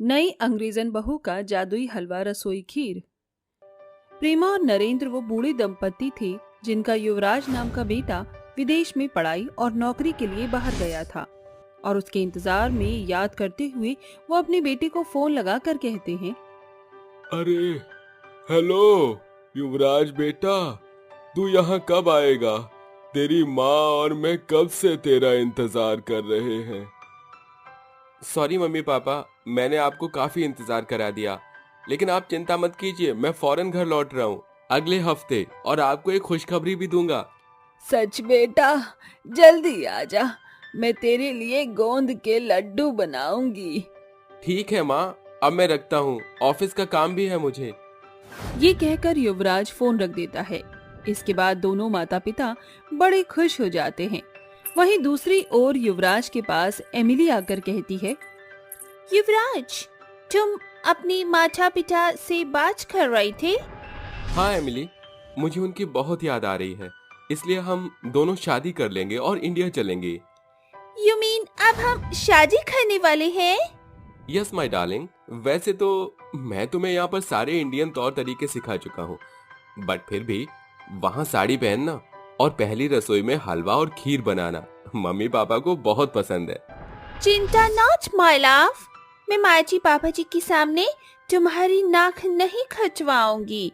नई अंग्रेजन बहू का जादुई हलवा रसोई खीर। प्रेमा और नरेंद्र वो बूढ़े दंपति थे जिनका युवराज नाम का बेटा विदेश में पढ़ाई और नौकरी के लिए बाहर गया था, और उसके इंतजार में याद करते हुए वो अपने बेटे को फोन लगा कर कहते हैं, अरे हेलो युवराज बेटा, तू यहाँ कब आएगा? तेरी माँ और मैं कब से तेरा इंतजार कर रहे हैं। सॉरी मम्मी पापा, मैंने आपको काफी इंतजार करा दिया, लेकिन आप चिंता मत कीजिए, मैं फौरन घर लौट रहा हूँ अगले हफ्ते, और आपको एक खुशखबरी भी दूंगा। सच बेटा, जल्दी आजा, मैं तेरे लिए गोंद के लड्डू बनाऊंगी। ठीक है माँ, अब मैं रखता हूँ, ऑफिस का काम भी है मुझे। ये कहकर युवराज फोन रख देता है। इसके बाद दोनों माता पिता बड़े खुश हो जाते हैं। वहीं दूसरी ओर युवराज के पास एमिली आकर कहती है, युवराज, तुम अपनी माता पिता से बात कर रहे थे? हाँ एमिली, मुझे उनकी बहुत याद आ रही है, इसलिए हम दोनों शादी कर लेंगे और इंडिया चलेंगे। यू मीन अब हम शादी करने वाले हैं? यस माय डार्लिंग, वैसे तो मैं तुम्हें यहाँ पर सारे इंडियन तौर तरीके सिखा चुका हूँ, बट फिर भी वहाँ साड़ी पहनना और पहली रसोई में हलवा और खीर बनाना मम्मी पापा को बहुत पसंद है। चिंता नॉट माय लव, मैं माची पापा जी के सामने तुम्हारी नाक नहीं खचवाऊंगी,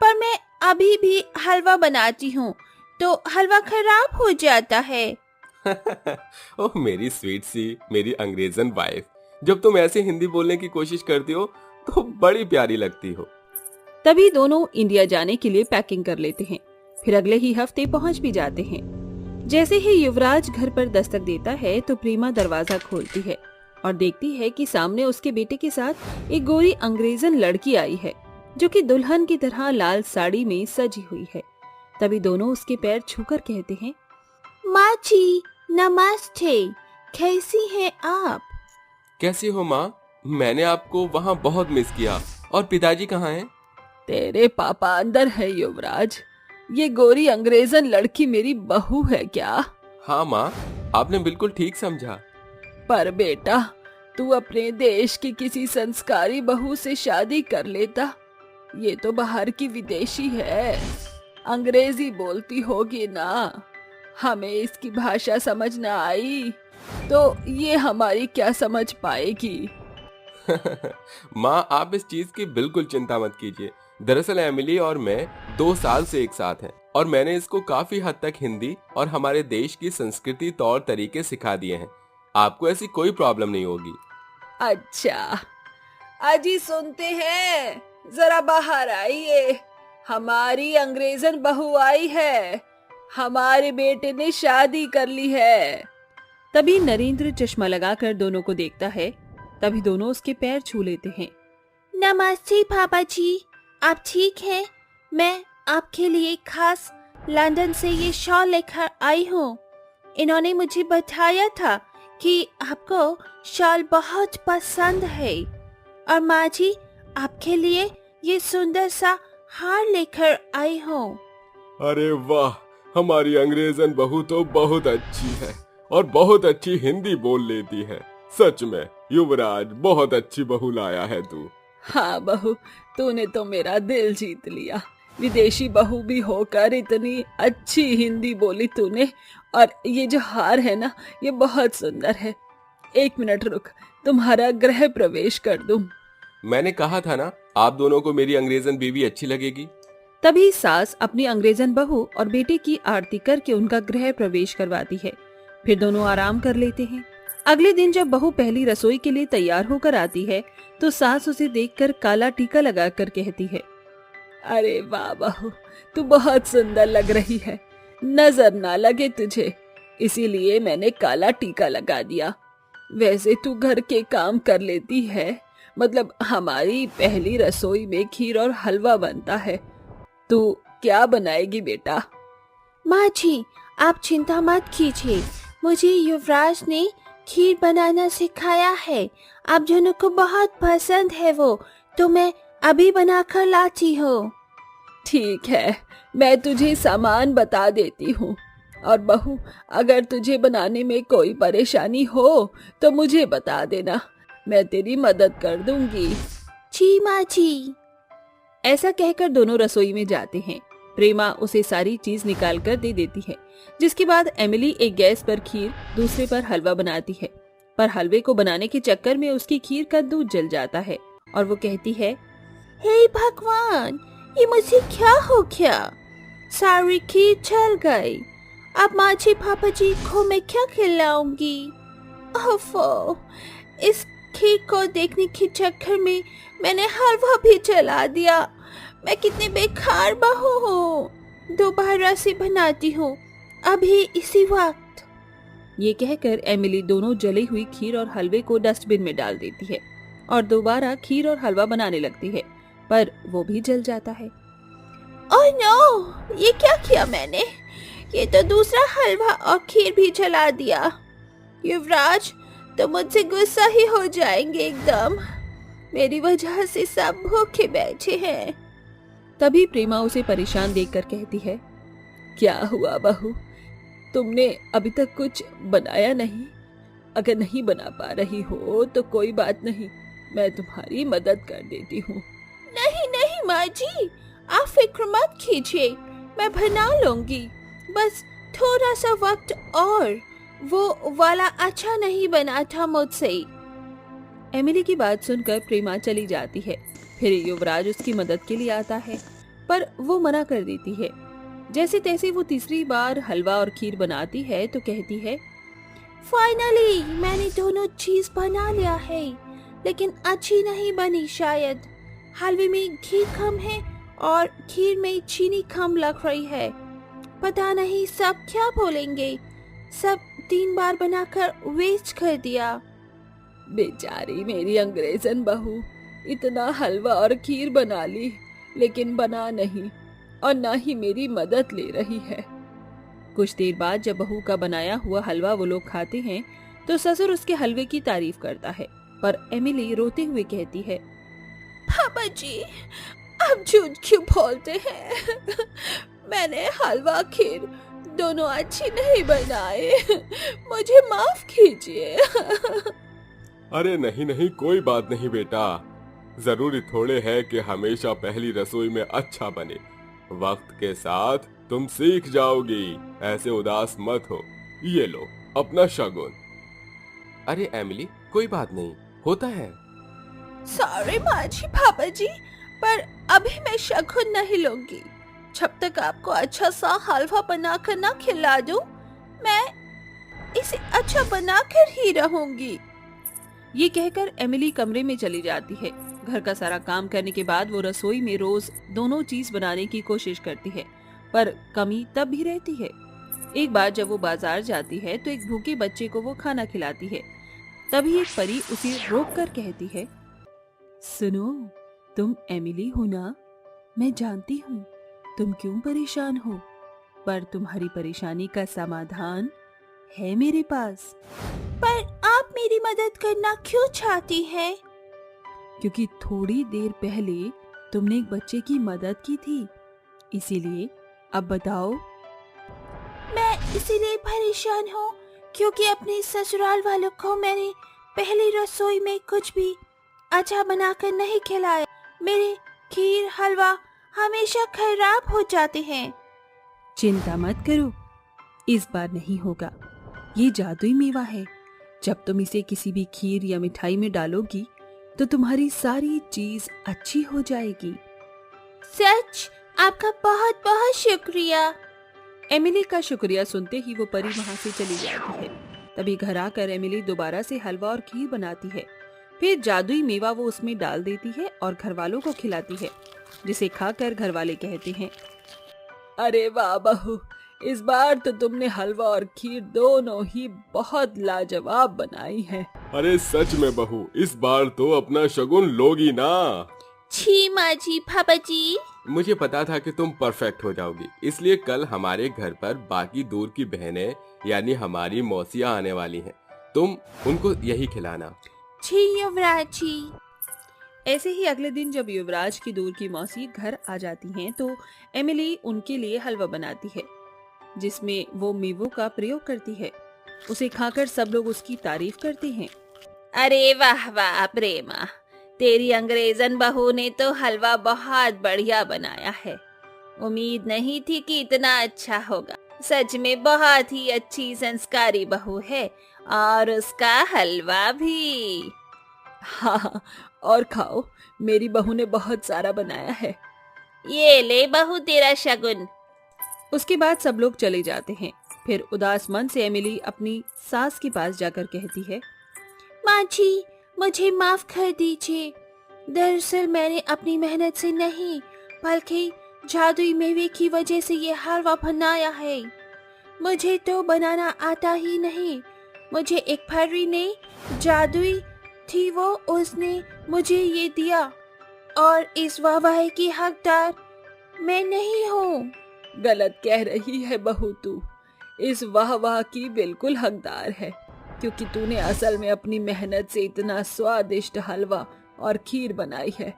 पर मैं अभी भी हलवा बनाती हूँ तो हलवा खराब हो जाता है। ओह मेरी स्वीट सी, मेरी अंग्रेजन वाइफ, जब तुम ऐसे हिंदी बोलने की कोशिश करती हो तो बड़ी प्यारी लगती हो। तभी दोनों इंडिया जाने के लिए पैकिंग कर लेते हैं। फिर अगले ही हफ्ते पहुंच भी जाते हैं। जैसे ही युवराज घर पर दस्तक देता है तो प्रेमा दरवाजा खोलती है और देखती है कि सामने उसके बेटे के साथ एक गोरी अंग्रेजन लड़की आई है, जो कि दुल्हन की तरह लाल साड़ी में सजी हुई है। तभी दोनों उसके पैर छूकर कहते हैं, माँ जी नमस्ते, कैसी हैं आप? कैसी हो माँ? मैंने आपको वहाँ बहुत मिस किया। और पिताजी कहाँ हैं? तेरे पापा अंदर है युवराज। ये गोरी अंग्रेजन लड़की मेरी बहू है क्या? हाँ माँ, आपने बिल्कुल ठीक समझा। पर बेटा, तू अपने देश की किसी संस्कारी बहू से शादी कर लेता। ये तो बाहर की विदेशी है, अंग्रेजी बोलती होगी ना। हमें इसकी भाषा समझ न आई तो ये हमारी क्या समझ पाएगी। माँ, आप इस चीज की बिल्कुल चिंता मत कीजिए। दरअसल एमिली और मैं 2 साल से एक साथ हैं, और मैंने इसको काफी हद तक हिंदी और हमारे देश की संस्कृति तौर तरीके सिखा दिए हैं। आपको ऐसी कोई प्रॉब्लम नहीं होगी। अच्छा, अजी सुनते हैं, जरा बाहर आइए। हमारी अंग्रेजन बहू आई है, हमारे बेटे ने शादी कर ली है। तभी नरेंद्र चश्मा लगाकर दोनों को देखता है। तभी दोनों उसके पैर छू लेते हैं। नमस्ते पापा जी, आप ठीक हैं? मैं आपके लिए खास लंदन से ये शॉल लेकर आई हूँ। इन्होंने मुझे बताया था कि आपको शॉल बहुत पसंद है, और माँ जी आपके लिए ये सुंदर सा हार लेकर आई हूँ। अरे वाह, हमारी अंग्रेजन बहू तो बहुत अच्छी है और बहुत अच्छी हिंदी बोल लेती है। सच में युवराज, बहुत अच्छी बहू लाया है तू। हाँ बहू, तूने तो मेरा दिल जीत लिया। विदेशी बहू भी होकर इतनी अच्छी हिंदी बोली तूने, और ये जो हार है ना, ये बहुत सुंदर है। 1 मिनट रुक, तुम्हारा गृह प्रवेश कर दूं। मैंने कहा था ना, आप दोनों को मेरी अंग्रेजन बीवी अच्छी लगेगी। तभी सास अपनी अंग्रेजन बहू और बेटे की आरती करके उनका गृह प्रवेश करवाती है। फिर दोनों आराम कर लेते हैं। अगले दिन जब बहू पहली रसोई के लिए तैयार होकर आती है तो सास उसे देखकर काला टीका लगाकर कहती है, अरे वाह बहू, तू बहुत सुंदर लग रही है। नजर ना लगे तुझे, इसीलिए मैंने काला टीका लगा दिया। वैसे तू घर के काम कर लेती है, मतलब हमारी पहली रसोई में खीर और हलवा बनता है। तू क्या बनाएगी बेटा? माँ जी आप चिंता मत कीजिए, मुझे युवराज ने खीर बनाना सिखाया है। आप दोनों को बहुत पसंद है वो, तो मैं अभी बनाकर लाती हूँ। ठीक है, मैं तुझे सामान बता देती हूँ। और बहू, अगर तुझे बनाने में कोई परेशानी हो तो मुझे बता देना, मैं तेरी मदद कर दूंगी। जी माँ जी। ऐसा कहकर दोनों रसोई में जाते हैं। प्रेमा उसे सारी चीज निकाल कर दे देती है, जिसके बाद एमिली एक गैस पर खीर, दूसरे पर हलवा बनाती है। पर हलवे को बनाने के चक्कर में उसकी खीर का दूध जल जाता है और वो कहती है, हे भगवान, ये मुझे क्या हो गया? सारी खीर जल गई। अब माँ जी पापा जी को मैं क्या खिलाऊंगी? ओफो, इस खीर को देखने के चक्कर में मैंने हलवा भी जला दिया। मैं कितनी बेकार बहू हूँ। दोबारा से बनाती हूँ, अभी इसी वक्त। ये कहकर एमिली दोनों जली हुई खीर और हलवे को डस्टबिन में डाल देती है और दोबारा खीर और हलवा बनाने लगती है, पर वो भी जल जाता है। ओह नो, ये क्या किया मैंने? ये तो दूसरा हलवा और खीर भी जला दिया। युवराज तो मुझसे गुस्सा ही हो जाएंगे एकदम। मेरी वजह से सब भूखे बैठे हैं। तभी प्रेमा उसे परेशान देखकर कहती है, क्या हुआ बहू, तुमने अभी तक कुछ बनाया नहीं? अगर नहीं बना पा रही हो तो कोई बात नहीं, मैं तुम्हारी मदद कर देती हूँ। नहीं नहीं माँ जी, आप फिक्र मत कीजिए, मैं बना लूंगी। बस थोड़ा सा वक्त और। वो वाला अच्छा नहीं बना था मुझसे। एमिली की बात सुनकर प्रेमा चली जाती है। फिर युवराज उसकी मदद के लिए आता है, पर वो मना कर देती है। जैसे तैसे वो तीसरी बार हलवा और खीर बनाती है तो कहती है, फाइनली मैंने दोनों चीज बना लिया है, लेकिन अच्छी नहीं बनी शायद। हलवे में घी कम है और खीर में चीनी कम लग रही है। पता नहीं सब क्या बोलेंगे। सब 3 बार बनाकर वेस्ट कर दिया। बेचारी मेरी अंग्रेजन बहू, इतना हलवा और खीर बना ली, लेकिन बना नहीं और ना ही मेरी मदद ले रही है। कुछ देर बाद जब बहू का बनाया हुआ हलवा वो लोग खाते हैं तो ससुर उसके हलवे की तारीफ करता है, पर एमिली रोते हुए कहती है, पापा जी, आप झूठ क्यों बोलते हैं? मैंने हलवा खीर दोनों अच्छी नहीं बनाए। मुझे माफ कीजिए। अरे नहीं नहीं, कोई बात नहीं बेटा। जरूरी थोड़े है कि हमेशा पहली रसोई में अच्छा बने। वक्त के साथ तुम सीख जाओगी। ऐसे उदास मत हो। ये लो अपना शगुन। अरे एमिली, कोई बात नहीं, होता है। सॉरी माँ जी पापा जी, पर अभी मैं शगुन नहीं लूंगी। जब तक आपको अच्छा सा हलवा बनाकर ना खिला दूं, मैं इसे अच्छा बनाकर ही रहूंगी। ये कहकर एमिली कमरे में चली जाती है। घर का सारा काम करने के बाद वो रसोई में रोज दोनों चीज बनाने की कोशिश करती है, पर कमी तब भी रहती है। एक बार जब वो बाजार जाती है तो एक भूखे बच्चे को वो खाना खिलाती है। तभी एक परी उसे रोक कर कहती है, सुनो, तुम एमिली हो ना? मैं जानती हूँ तुम क्यों परेशान हो, पर तुम्हारी परेशानी का समाधान है मेरे पास। पर आप मेरी मदद करना क्यों चाहती हैं? क्योंकि थोड़ी देर पहले तुमने एक बच्चे की मदद की थी, इसीलिए। अब बताओ। मैं इसीलिए परेशान हूँ क्योंकि अपने ससुराल वालों को मैंने पहली रसोई में कुछ भी अच्छा बनाकर नहीं खिलाया। मेरे खीर हलवा हमेशा खराब हो जाते हैं। चिंता मत करो, इस बार नहीं होगा। ये जादुई मेवा है। जब तुम इसे किसी भी खीर या मिठाई में डालोगी तो तुम्हारी सारी चीज अच्छी हो जाएगी। सच? आपका बहुत बहुत शुक्रिया। एमिली का शुक्रिया सुनते ही वो परी वहाँ से चली जाती है। तभी घर आकर एमिली दोबारा से हलवा और खीर बनाती है। फिर जादुई मेवा वो उसमें डाल देती है और घर वालों को खिलाती है, जिसे खाकर घर वाले कहते हैं, अरे वाह बहू, इस बार तो तुमने हलवा और खीर दोनों ही बहुत लाजवाब बनाई है। अरे सच में बहू, इस बार तो अपना शगुन लोगी ना? जी माँ जी पापा जी। मुझे पता था कि तुम परफेक्ट हो जाओगी, इसलिए कल हमारे घर पर बाकी दूर की बहनें यानी हमारी मौसियाँ आने वाली हैं। तुम उनको यही खिलाना। जी युवराज जी। ऐसे ही अगले दिन जब युवराज की दूर की मौसी घर आ जाती हैं तो एमिली उनके लिए हलवा बनाती है, जिसमें वो मेवों का प्रयोग करती है। उसे खाकर सब लोग उसकी तारीफ करते हैं। अरे वाह वाह प्रेमा, तेरी अंग्रेजन बहू ने तो हलवा बहुत बढ़िया बनाया है। उम्मीद नहीं थी कि इतना अच्छा होगा। सच में बहुत ही अच्छी संस्कारी बहू है, और उसका हलवा भी। हाँ, और खाओ, मेरी बहू ने बहुत सारा बनाया है। ये ले बहू तेरा शगुन। उसके बाद सब लोग चले जाते हैं। फिर उदास मन से एमिली अपनी सास के पास जाकर कहती है, माँ जी, मुझे माफ कर दीजिए। दरअसल मैंने अपनी मेहनत से नहीं, बल्कि जादुई मेवे की वजह से ये हलवा बनाया है। मुझे तो बनाना आता ही नहीं। मुझे एक परी ने, जादुई थी वो, उसने मुझे ये दिया, और इस वाहवाही की हकदार मैं नहीं हूँ। गलत कह रही है बहू तू। इस वाह की बिल्कुल हकदार है, क्योंकि तूने असल में अपनी मेहनत से इतना स्वादिष्ट हलवा और खीर बनाई है।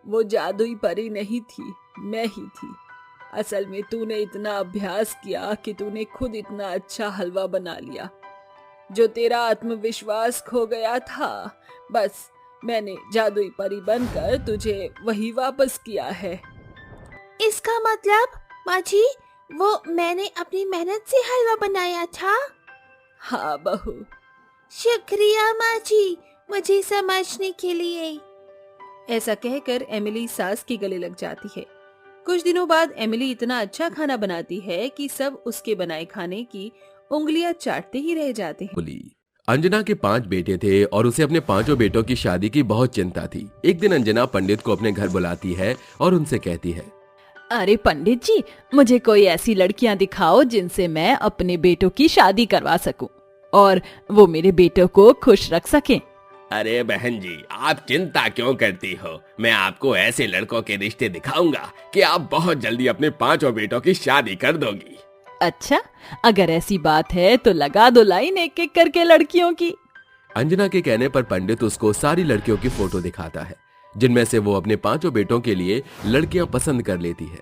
वो जादुई परी नहीं थी, मैं ही थी। असल में तूने इतना अभ्यास किया कि तूने खुद इतना अच्छा हलवा बना लिया। जो तेरा आत्मविश्वास खो गया था, बस मैंने जादुई परी बनकर तुझे वही वापस किया है। इसका मतलब माँ जी, वो मैंने अपनी मेहनत से हलवा बनाया था? हाँ बहू। शुक्रिया माँ जी, मुझे समझने के लिए। ऐसा कहकर एमिली सास के गले लग जाती है। कुछ दिनों बाद एमिली इतना अच्छा खाना बनाती है कि सब उसके बनाए खाने की उंगलियां चाटते ही रह जाते हैं। बोली। अंजना के 5 बेटे थे और उसे अपने 5 बेटों की शादी की बहुत चिंता थी। एक दिन अंजना पंडित को अपने घर बुलाती है और उनसे कहती है, अरे पंडित जी, मुझे कोई ऐसी लड़कियां दिखाओ जिनसे मैं अपने बेटों की शादी करवा सकूं और वो मेरे बेटों को खुश रख सकें। अरे बहन जी, आप चिंता क्यों करती हो? मैं आपको ऐसे लड़कों के रिश्ते दिखाऊंगा कि आप बहुत जल्दी अपने 5 बेटों की शादी कर दोगी। अच्छा, अगर ऐसी बात है तो लगा दो लाइन एक एक करके लड़कियों की। अंजना के कहने पर पंडित उसको सारी लड़कियों की फोटो दिखाता है, जिनमें से वो अपने 5 बेटों के लिए लड़कियां पसंद कर लेती है।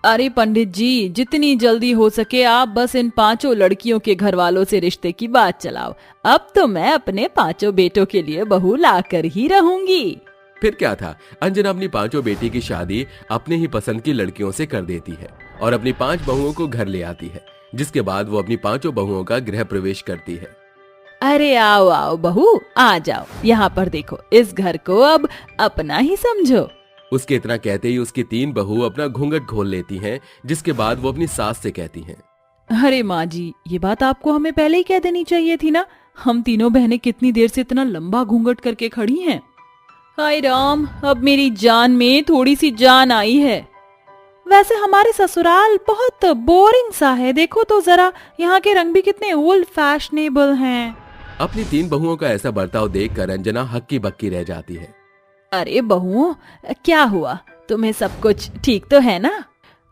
अरे पंडित जी, जितनी जल्दी हो सके आप बस इन 5 लड़कियों के घर वालों से रिश्ते की बात चलाओ। अब तो मैं अपने 5 बेटों के लिए बहू लाकर ही रहूंगी। फिर क्या था, अंजना अपनी 5 बेटी की शादी अपने ही पसंद की लड़कियों से कर देती है और अपनी 5 बहुओं को घर ले आती है, जिसके बाद वो अपनी 5 बहुओं का गृह प्रवेश करती है। अरे आओ आओ बहू, आ जाओ, यहाँ पर देखो, इस घर को अब अपना ही समझो। उसके इतना कहते ही उसकी 3 बहू अपना घूंघट खोल लेती हैं, जिसके बाद वो अपनी सास से कहती हैं, अरे माँ जी, ये बात आपको हमें पहले ही कह देनी चाहिए थी ना। हम तीनों बहनें कितनी देर से इतना लंबा घूंघट करके खड़ी हैं। हाय राम, अब मेरी जान में थोड़ी सी जान आई है। वैसे हमारे ससुराल बहुत बोरिंग सा है, देखो तो जरा, यहाँ के रंग भी कितने ओल्ड फैशनेबल हैं। अपनी 3 बहुओं का ऐसा बर्ताव देखकर अंजना हक्की बक्की रह जाती है। अरे बहुओं, क्या हुआ? तुम्हें सब कुछ ठीक तो है ना?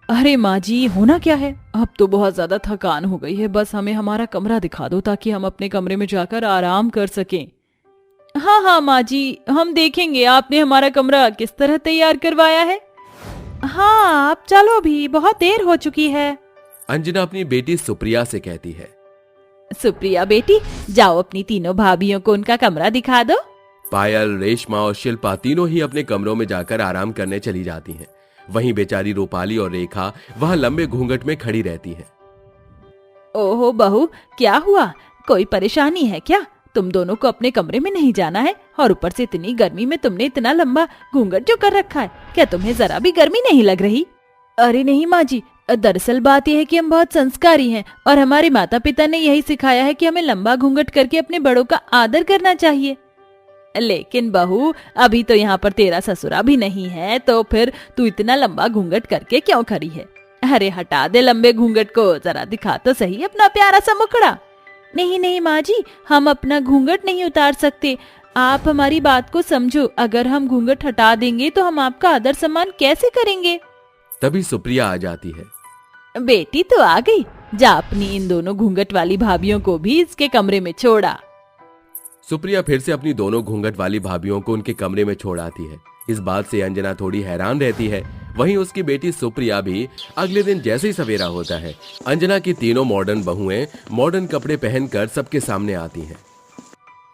अरे माँ जी, होना क्या है, अब तो बहुत ज्यादा थकान हो गई है। बस हमें हमारा कमरा दिखा दो ताकि हम अपने कमरे में जाकर आराम कर सकें। हाँ हाँ माँ जी, हम देखेंगे आपने हमारा कमरा किस तरह तैयार करवाया है। हाँ, आप चलो भी, बहुत देर हो चुकी है। अंजना अपनी बेटी सुप्रिया से कहती है, सुप्रिया बेटी, जाओ अपनी तीनों भाभियों को उनका कमरा दिखा दो। पायल, रेशमा और शिल्पा तीनों ही अपने कमरों में जाकर आराम करने चली जाती हैं। वहीं बेचारी रूपाली और रेखा वहां लंबे घूंघट में खड़ी रहती हैं। ओहो बहू, क्या हुआ? कोई परेशानी है क्या? तुम दोनों को अपने कमरे में नहीं जाना है, और ऊपर से इतनी गर्मी में तुमने इतना लंबा घूंघट जो कर रखा है, क्या तुम्हें जरा भी गर्मी नहीं लग रही? अरे नहीं माँ जी, दरअसल बात यह है कि हम बहुत संस्कारी हैं और हमारे माता पिता ने यही सिखाया है कि हमें लंबा घूंघट करके अपने बड़ों का आदर करना चाहिए। लेकिन बहू, अभी तो यहाँ पर तेरा ससुरा भी नहीं है, तो फिर तू इतना लंबा घूंघट करके क्यों खड़ी है? अरे हटा दे लंबे घूंघट को, जरा दिखा तो सही अपना प्यारा सा मुखड़ा। नहीं नहीं माँ जी, हम अपना घूंघट नहीं उतार सकते। आप हमारी बात को समझो, अगर हम घूंघट हटा देंगे तो हम आपका आदर सम्मान कैसे करेंगे? तभी सुप्रिया आ जाती है। बेटी तो आ गई, जा अपनी इन दोनों घूंघट वाली भाभियों को भी इसके कमरे में छोड़ा। सुप्रिया फिर से अपनी दोनों घूंघट वाली भाभियों को उनके कमरे में छोड़ आती है। इस बात से अंजना थोड़ी हैरान रहती है। वहीं उसकी बेटी सुप्रिया भी अगले दिन जैसे ही सवेरा होता है, अंजना की तीनों मॉडर्न बहुएं मॉडर्न कपड़े पहनकर सबके सामने आती हैं।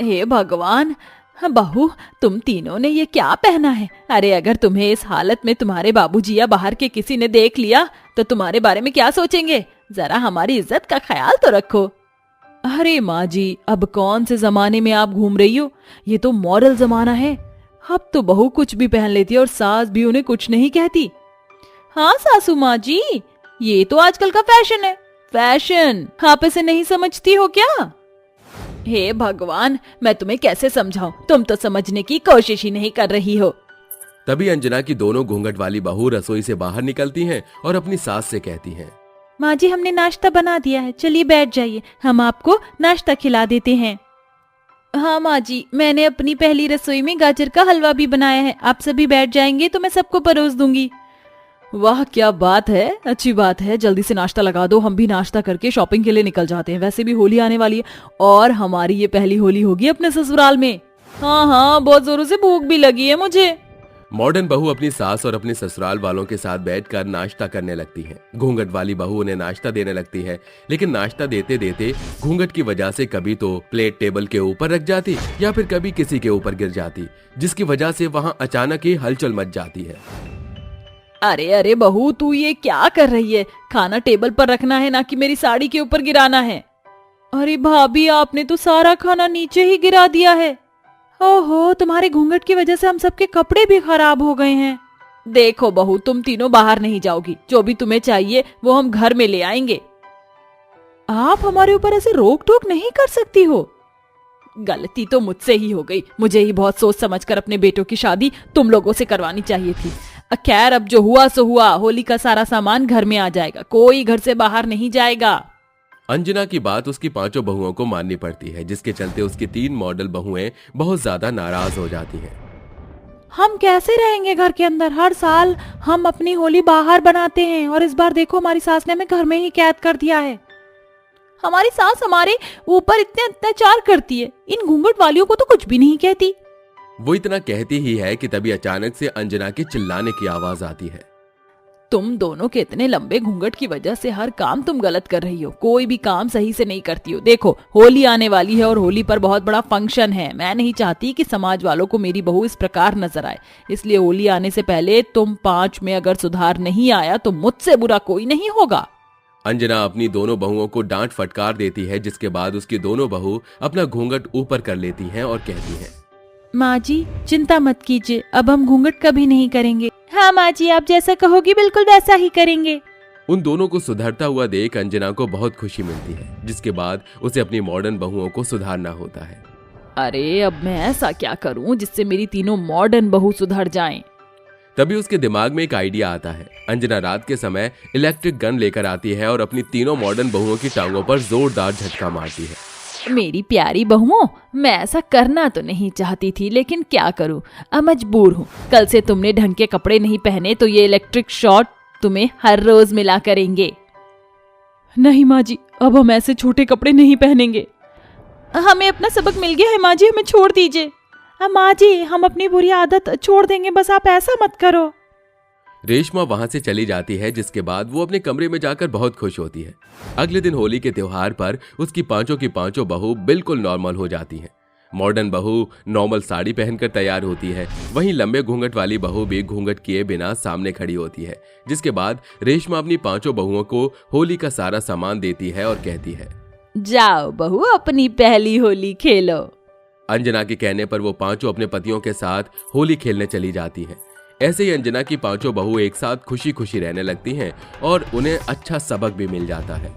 हे भगवान, बहू तुम तीनों ने ये क्या पहना है? अरे अगर तुम्हें इस हालत में तुम्हारे बाबूजी या बाहर के किसी ने देख लिया तो तुम्हारे बारे में क्या सोचेंगे? जरा हमारी इज्जत का ख्याल तो रखो। अरे माँ जी, अब कौन से जमाने में आप घूम रही हो? ये तो मॉडल जमाना है। अब तो बहू कुछ भी पहन लेती है और सास भी उन्हें कुछ नहीं कहती। हाँ सासू माँ जी, ये तो आजकल का फैशन है। फैशन आप इसे नहीं समझती हो क्या? हे भगवान, मैं तुम्हें कैसे समझाऊं? तुम तो समझने की कोशिश ही नहीं कर रही हो। तभी अंजना की दोनों घूंघट वाली बहू रसोई से बाहर निकलती हैं और अपनी सास से कहती हैं, माँ जी हमने नाश्ता बना दिया है, चलिए बैठ जाइए, हम आपको नाश्ता खिला देते हैं। हाँ माँ जी, मैंने अपनी पहली रसोई में गाजर का हलवा भी बनाया है, आप सभी बैठ जाएंगे तो मैं सबको परोस दूंगी। वाह क्या बात है, अच्छी बात है, जल्दी से नाश्ता लगा दो, हम भी नाश्ता करके शॉपिंग के लिए निकल जाते हैं। वैसे भी होली आने वाली है और हमारी ये पहली होली होगी अपने ससुराल में। हाँ हाँ, बहुत जोरों से भूख भी लगी है मुझे। मॉडर्न बहू अपनी सास और अपने ससुराल वालों के साथ बैठकर नाश्ता करने लगती है। घूंघट वाली बहू उन्हें नाश्ता देने लगती है, लेकिन नाश्ता देते देते घूंघट की वजह से कभी तो प्लेट टेबल के ऊपर रख जाती या फिर कभी किसी के ऊपर गिर जाती, जिसकी वजह से वहाँ अचानक ही हलचल मच जाती है। अरे अरे बहू, तू ये क्या कर रही है? खाना टेबल पर रखना है, ना कि मेरी साड़ी के ऊपर गिराना है। अरे भाभी, आपने तो सारा खाना नीचे ही गिरा दिया है। ओहो, तुम्हारे घूंघट की वजह से हम सबके कपड़े भी खराब हो गए हैं। देखो बहू, तुम तीनों बाहर नहीं जाओगी, जो भी तुम्हें चाहिए वो हम घर में ले आएंगे। आप हमारे ऊपर ऐसे रोक टोक नहीं कर सकती हो। गलती तो मुझसे ही हो गई, मुझे ही बहुत सोच समझकर अपने बेटों की शादी तुम लोगों से करवानी चाहिए थी। खैर, अब जो हुआ सो हुआ, होली का सारा सामान घर में आ जाएगा, कोई घर से बाहर नहीं जाएगा। अंजना की बात उसकी पांचों बहुओं को माननी पड़ती है, जिसके चलते उसकी 3 मॉडल बहुएं बहुत ज्यादा नाराज हो जाती हैं। हम कैसे रहेंगे घर के अंदर? हर साल हम अपनी होली बाहर बनाते हैं और इस बार देखो हमारी सास ने हमें घर में ही कैद कर दिया है। हमारी सास हमारे ऊपर इतने अत्याचार करती है, इन घूंघट वालियों को तो कुछ भी नहीं कहती। वो इतना कहती ही है कि तभी अचानक से अंजना के चिल्लाने की आवाज आती है। तुम दोनों के इतने लंबे घूंघट की वजह से हर काम तुम गलत कर रही हो, कोई भी काम सही से नहीं करती हो। देखो होली आने वाली है और होली पर बहुत बड़ा फंक्शन है, मैं नहीं चाहती कि समाज वालों को मेरी बहू इस प्रकार नजर आए, इसलिए होली आने से पहले तुम 5 में अगर सुधार नहीं आया तो मुझसे बुरा कोई नहीं होगा। अंजना अपनी दोनों बहुओं को डांट फटकार देती है, जिसके बाद उसकी दोनों बहू अपना घूंघट ऊपर कर लेती हैं और कहती हैं, माँ जी चिंता मत कीजिए, अब हम घूंघट कभी नहीं करेंगे। हाँ माँ जी, आप जैसा कहोगी बिल्कुल वैसा ही करेंगे। उन दोनों को सुधरता हुआ देख अंजना को बहुत खुशी मिलती है, जिसके बाद उसे अपनी मॉडर्न बहुओं को सुधारना होता है। अरे अब मैं ऐसा क्या करूं जिससे मेरी तीनों मॉडर्न बहू सुधर जाएं? तभी उसके दिमाग में एक आइडिया आता है। अंजना रात के समय इलेक्ट्रिक गन लेकर आती है और अपनी तीनों मॉडर्न बहुओं की टांगों पर जोरदार झटका मारती है। मेरी प्यारी बहुओं, मैं ऐसा करना तो नहीं चाहती थी, लेकिन क्या करूं, अब मजबूर हूं। कल से तुमने ढंग के कपड़े नहीं पहने तो ये इलेक्ट्रिक शॉट तुम्हें हर रोज मिला करेंगे। नहीं माँ जी, अब हम ऐसे छोटे कपड़े नहीं पहनेंगे। हमें अपना सबक मिल गया है माँ जी, हमें छोड़ दीजिए। माँ जी, हम अपनी बुरी आदत छोड़ देंगे, बस आप ऐसा मत करो। रेशमा वहां से चली जाती है, जिसके बाद वो अपने कमरे में जाकर बहुत खुश होती है। अगले दिन होली के त्योहार पर उसकी पांचों की पांचों बहू बिल्कुल नॉर्मल हो जाती हैं। मॉडर्न बहू नॉर्मल साड़ी पहनकर तैयार होती है, वहीं लंबे घूंघट वाली बहू भी घूंघट किए बिना सामने खड़ी होती है। जिसके बाद रेशमा अपनी पांचों बहुओं को होली का सारा सामान देती है और कहती है, जाओ बहू, अपनी पहली होली खेलो। अंजना के कहने पर वो पांचों अपने पतियों के साथ होली खेलने चली जाती है। ऐसे ही अंजना की पांचों बहू एक साथ खुशी खुशी रहने लगती हैं और उन्हें अच्छा सबक भी मिल जाता है।